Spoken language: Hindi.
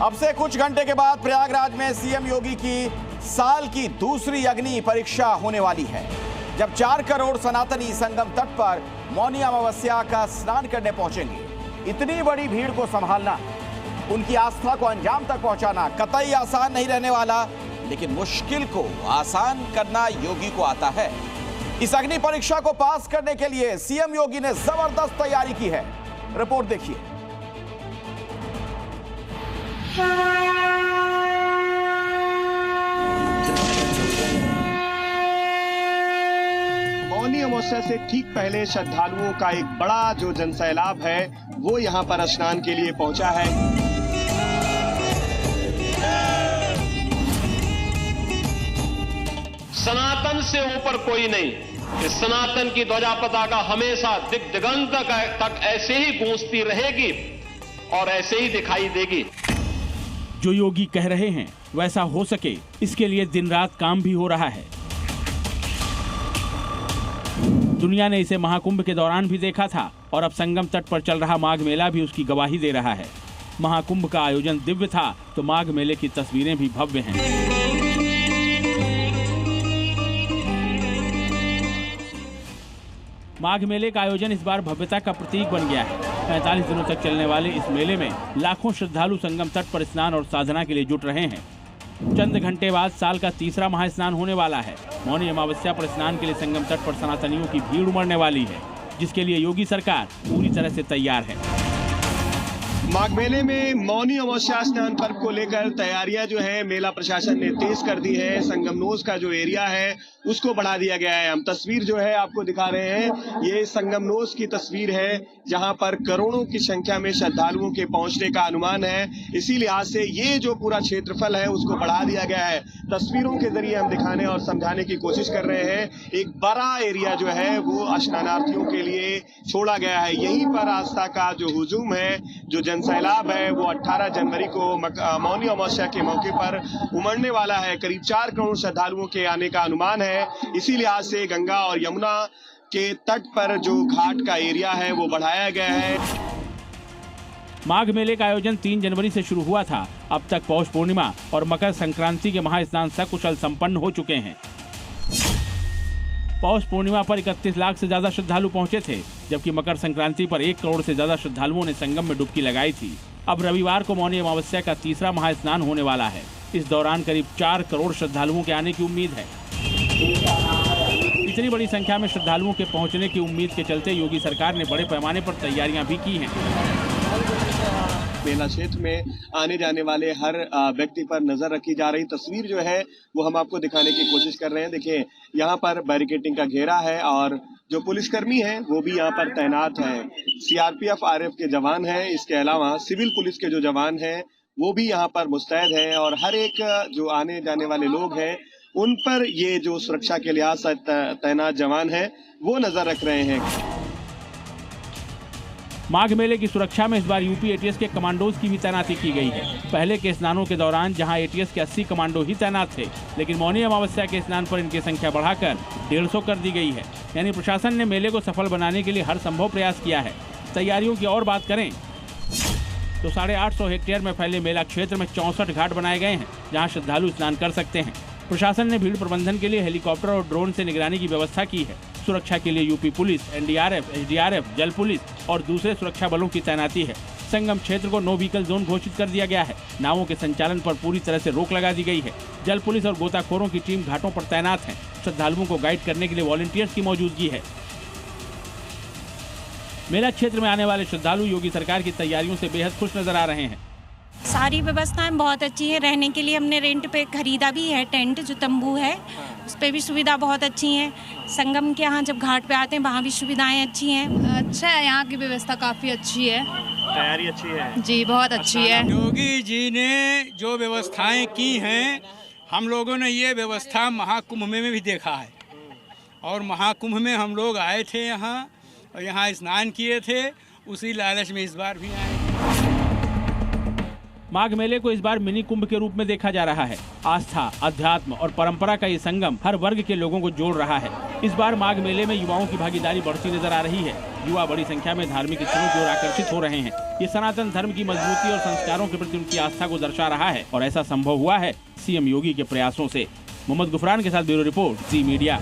अब से कुछ घंटे के बाद प्रयागराज में सीएम योगी की साल की दूसरी अग्नि परीक्षा होने वाली है, जब 4 करोड़ सनातनी संगम तट पर मौनी अमावस्या का स्नान करने पहुंचेंगे। इतनी बड़ी भीड़ को संभालना, उनकी आस्था को अंजाम तक पहुंचाना कतई आसान नहीं रहने वाला, लेकिन मुश्किल को आसान करना योगी को आता है। इस अग्नि परीक्षा को पास करने के लिए सीएम योगी ने जबरदस्त तैयारी की है। रिपोर्ट देखिए। मौनी अमावस्या से ठीक पहले श्रद्धालुओं का एक बड़ा जो जनसैलाब है वो यहाँ पर स्नान के लिए पहुंचा है। सनातन से ऊपर कोई नहीं। इस सनातन की ध्वजा पताका हमेशा दिग दिगंत तक ऐसे ही गूंजती रहेगी और ऐसे ही दिखाई देगी। जो योगी कह रहे हैं वैसा हो सके, इसके लिए दिन रात काम भी हो रहा है। दुनिया ने इसे महाकुंभ के दौरान भी देखा था और अब संगम तट पर चल रहा माघ मेला भी उसकी गवाही दे रहा है। महाकुंभ का आयोजन दिव्य था तो माघ मेले की तस्वीरें भी भव्य हैं। माघ मेले का आयोजन इस बार भव्यता का प्रतीक बन गया है। 45 दिनों तक चलने वाले इस मेले में लाखों श्रद्धालु संगम तट पर स्नान और साधना के लिए जुट रहे हैं। चंद घंटे बाद साल का तीसरा महास्नान होने वाला है। मौनी अमावस्या पर स्नान के लिए संगम तट पर सनातनियों की भीड़ उमड़ने वाली है, जिसके लिए योगी सरकार पूरी तरह से तैयार है। माघ मेले में मौनी अमावस्या स्नान पर्व को लेकर तैयारियां जो है मेला प्रशासन ने तेज कर दी है। संगमनोज का जो एरिया है उसको बढ़ा दिया गया है। हम तस्वीर जो है आपको दिखा रहे हैं, ये संगमनोज की तस्वीर है जहां पर करोड़ों की संख्या में श्रद्धालुओं के पहुंचने का अनुमान है। इसी लिहाज से ये जो पूरा क्षेत्रफल है उसको बढ़ा दिया गया है। तस्वीरों के जरिए हम दिखाने और समझाने की कोशिश कर रहे हैं। एक बड़ा एरिया जो है वो स्नानार्थियों के लिए छोड़ा गया है। यहीं पर आस्था का जो हुजूम है, जो जनसैलाब है, वो 18 जनवरी को मौनी अमावस्या के मौके पर उमड़ने वाला है। करीब 4 करोड़ श्रद्धालुओं के आने का अनुमान है। इसी लिहाज से गंगा और यमुना के तट पर जो घाट का एरिया है वो बढ़ाया गया है। माघ मेले का आयोजन 3 जनवरी से शुरू हुआ था। अब तक पौष पूर्णिमा और मकर संक्रांति के महास्नान सकुशल संपन्न हो चुके हैं। पौष पूर्णिमा पर 31 लाख से ज्यादा श्रद्धालु पहुंचे थे, जबकि मकर संक्रांति पर 1 करोड़ से ज्यादा श्रद्धालुओं ने संगम में डुबकी लगाई थी। अब रविवार को मौनी अमावस्या का तीसरा महास्नान होने वाला है। इस दौरान करीब 4 करोड़ श्रद्धालुओं के आने की उम्मीद है। इतनी बड़ी संख्या में श्रद्धालुओं के पहुंचने की उम्मीद के चलते योगी सरकार ने बड़े पैमाने पर तैयारियां भी की हैं। मेला क्षेत्र में आने जाने वाले हर व्यक्ति पर नजर रखी जा रही। तस्वीर जो है वो हम आपको दिखाने की कोशिश कर रहे हैं। देखिए, यहाँ पर बैरिकेडिंग का घेरा है और जो पुलिसकर्मी हैं वो भी यहाँ पर तैनात हैं। सीआरपीएफ आरएफ के जवान हैं। इसके अलावा सिविल पुलिस के जो जवान हैं वो भी यहाँ पर मुस्तैद हैं और हर एक जो आने जाने वाले लोग हैं उन पर ये जो सुरक्षा के लिहाज से तैनात जवान हैं वो नजर रख रहे हैं। माघ मेले की सुरक्षा में इस बार यूपी एटीएस के कमांडोज की भी तैनाती की गई है। पहले के स्नानों के दौरान जहां एटीएस के 80 कमांडो ही तैनात थे, लेकिन मौनी अमावस्या के स्नान पर इनकी संख्या बढ़ाकर 150 कर दी गई है। यानी प्रशासन ने मेले को सफल बनाने के लिए हर संभव प्रयास किया है। तैयारियों की और बात करें तो 850 हेक्टेयर में फैले मेला क्षेत्र में 64 घाट बनाए गए हैं, जहाँ श्रद्धालु स्नान कर सकते हैं। प्रशासन ने भीड़ प्रबंधन के लिए हेलीकॉप्टर और ड्रोन से निगरानी की व्यवस्था की है। सुरक्षा के लिए यूपी पुलिस, एनडीआरएफ, एसडीआरएफ, जल पुलिस और दूसरे सुरक्षा बलों की तैनाती है। संगम क्षेत्र को नो व्हीकल जोन घोषित कर दिया गया है। नावों के संचालन पर पूरी तरह से रोक लगा दी गई है। जल पुलिस और गोताखोरों की टीम घाटों पर तैनात है। श्रद्धालुओं को गाइड करने के लिए वॉलंटियर्स की मौजूदगी है। मेला क्षेत्र में आने वाले श्रद्धालु योगी सरकार की तैयारियों से बेहद खुश नजर आ रहे हैं। सारी व्यवस्थाएं बहुत अच्छी है। रहने के लिए हमने रेंट पे खरीदा भी है टेंट, जो तंबू है उस पे भी सुविधा बहुत अच्छी है। संगम के यहाँ जब घाट पे आते हैं वहाँ भी सुविधाएं अच्छी हैं। अच्छा है, यहाँ की व्यवस्था काफ़ी अच्छी है। तैयारी अच्छी है जी, बहुत अच्छी है। योगी जी ने जो व्यवस्थाएं की हैं, हम लोगों ने ये व्यवस्था महाकुंभ में भी देखा है और महाकुंभ में हम लोग आए थे यहाँ और यहाँ स्नान किए थे। उसी लालच में इस बार भी आए। माघ मेले को इस बार मिनी कुंभ के रूप में देखा जा रहा है। आस्था, अध्यात्म और परंपरा का ये संगम हर वर्ग के लोगों को जोड़ रहा है। इस बार माघ मेले में युवाओं की भागीदारी बढ़ती नजर आ रही है। युवा बड़ी संख्या में धार्मिक स्थलों की ओर आकर्षित हो रहे हैं। ये सनातन धर्म की मजबूती और संस्कारों के प्रति उनकी आस्था को दर्शा रहा है और ऐसा संभव हुआ है सीएम योगी के प्रयासों से। मोहम्मद गुफरान के साथ ब्यूरो रिपोर्ट, जी मीडिया।